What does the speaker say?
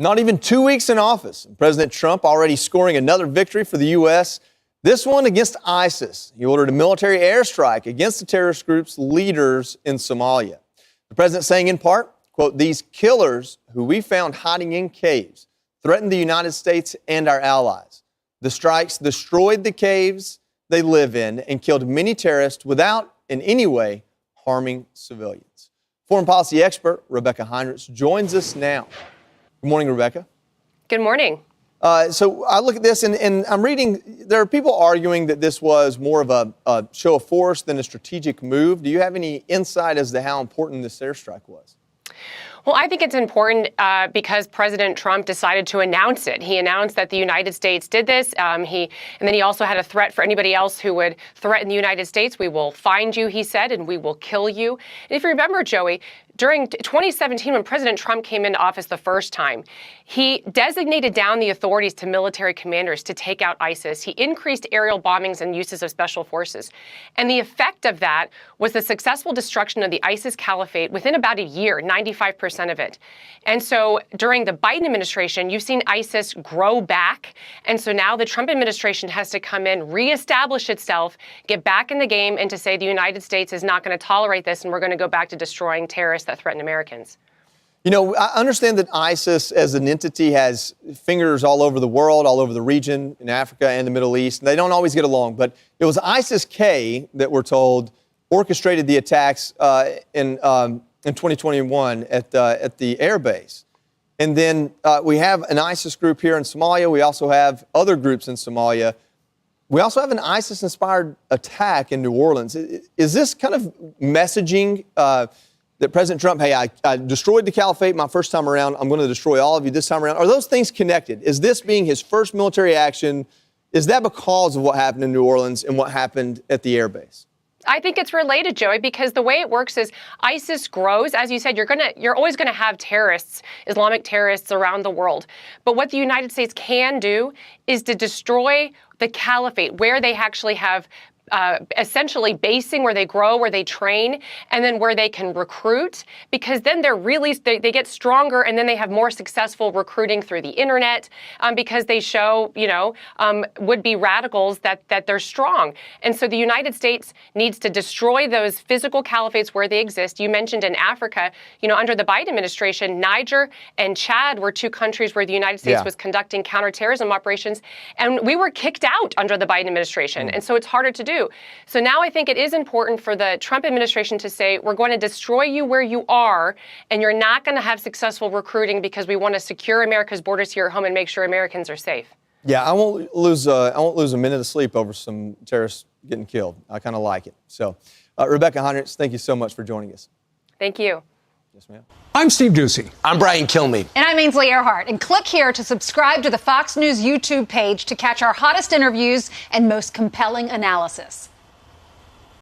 Not even 2 weeks in office, President Trump already scoring another victory for the U.S., this one against ISIS. He ordered a military airstrike against the terrorist group's leaders in Somalia. The president saying in part, quote, "These killers who we found hiding in caves threatened the United States and our allies. The strikes destroyed the caves they live in and killed many terrorists without in any way harming civilians." Foreign policy expert Rebecca Heinrichs joins us now. Good morning, Rebecca. Good morning. So I look at this and I'm reading, there are people arguing that this was more of a show of force than a strategic move. Do you have any insight as to how important this airstrike was? Well, I think it's important because President Trump decided to announce it. He announced that the United States did this. And then he also had a threat for anybody else who would threaten the United States. "We will find you," he said, "and we will kill you." And if you remember, Joey, during 2017, when President Trump came into office the first time, he designated down the authorities to military commanders to take out ISIS. He increased aerial bombings and uses of special forces. And the effect of that was the successful destruction of the ISIS caliphate within about a year, 95% of it. And so during the Biden administration, you've seen ISIS grow back. And so now the Trump administration has to come in, reestablish itself, get back in the game, and to say the United States is not going to tolerate this and we're going to go back to destroying terrorists that threaten Americans. You know, I understand that ISIS as an entity has fingers all over the world, all over the region, in Africa and the Middle East. And they don't always get along. But it was ISIS-K that we're told orchestrated the attacks in 2021 at the air base. And then we have an ISIS group here in Somalia. We also have other groups in Somalia. We also have an ISIS-inspired attack in New Orleans. Is this kind of messaging that President Trump, hey, I destroyed the caliphate my first time around, I'm going to destroy all of you this time around? Are those things connected? Is this being his first military action? Is that because of what happened in New Orleans and what happened at the air base? I think it's related, Joey, because the way it works is ISIS grows. As you said, you're always going to have terrorists, Islamic terrorists around the world. But what the United States can do is to destroy the caliphate, where they actually have essentially basing, where they grow, where they train, and then where they can recruit, because then they get stronger, and then they have more successful recruiting through the internet, because they show, would-be radicals that they're strong. And so the United States needs to destroy those physical caliphates where they exist. You mentioned in Africa, under the Biden administration, Niger and Chad were two countries where the United States was conducting counterterrorism operations, and we were kicked out under the Biden administration. And so it's harder to do. So now I think it is important for the Trump administration to say, we're going to destroy you where you are, and you're not going to have successful recruiting because we want to secure America's borders here at home and make sure Americans are safe. Yeah, I won't lose a minute of sleep over some terrorists getting killed. I kind of like it. So, Rebecca Heinrichs, thank you so much for joining us. Thank you. Yes, ma'am. I'm Steve Ducey. I'm Brian Kilmeade. And I'm Ainsley Earhart. And click here to subscribe to the Fox News YouTube page to catch our hottest interviews and most compelling analysis.